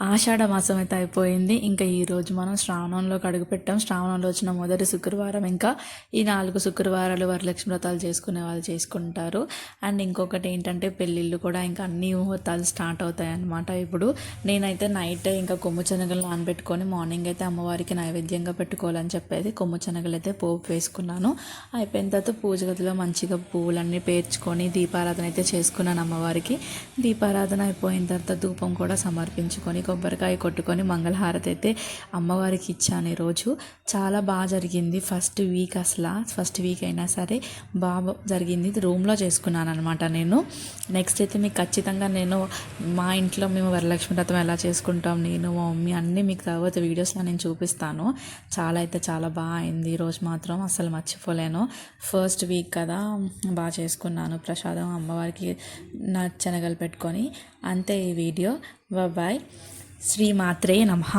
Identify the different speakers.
Speaker 1: ఆషాఢ మాసం అయితే అయిపోయింది. ఇంకా ఈరోజు మనం శ్రావణంలోకి అడుగుపెట్టాం. శ్రావణంలో వచ్చిన మొదటి శుక్రవారం. ఇంకా ఈ 4 శుక్రవారాలు వరలక్ష్మి వ్రతాలు చేసుకునే వాళ్ళు చేసుకుంటారు. అండ్ ఇంకొకటి ఏంటంటే పెళ్ళిళ్ళు కూడా ఇంకా అన్ని ముహూర్తాలు స్టార్ట్ అవుతాయి అన్నమాట. ఇప్పుడు నేనైతే నైట్ ఇంకా కొమ్ము శనగలు నానబెట్టుకొని మార్నింగ్ అయితే అమ్మవారికి నైవేద్యంగా పెట్టుకోవాలని చెప్పేది కొమ్ము శనగలు అయితే పోపు వేసుకున్నాను. అయిపోయిన తర్వాత పూజ గదిలో మంచిగా పువ్వులన్నీ పేర్చుకొని దీపారాధన అయితే చేసుకున్నాను అమ్మవారికి. దీపారాధన అయిపోయిన తర్వాత ధూపం కూడా సమర్పించుకొని కొబ్బరికాయ కొట్టుకొని మంగళహారతి అయితే అమ్మవారికి ఇచ్చాను. ఈరోజు చాలా బాగా జరిగింది. ఫస్ట్ వీక్ అయినా సరే బాగా జరిగింది. రూమ్లో చేసుకున్నాను అనమాట నేను. నెక్స్ట్ అయితే మీకు ఖచ్చితంగా నేను మా ఇంట్లో మేము వరలక్ష్మి వ్రతం ఎలా చేసుకుంటాం నేను మా మమ్మీ అన్నీ మీకు తర్వాత వీడియోస్లో నేను చూపిస్తాను. చాలా బాగా అయింది. ఈరోజు మాత్రం అసలు మర్చిపోలేను. ఫస్ట్ వీక్ కదా బాగా చేసుకున్నాను ప్రసాదం అమ్మవారికి శనగలు పెట్టుకొని. అంతే ఈ వీడియో. బాయ్. శ్రీమాత్రే నమః.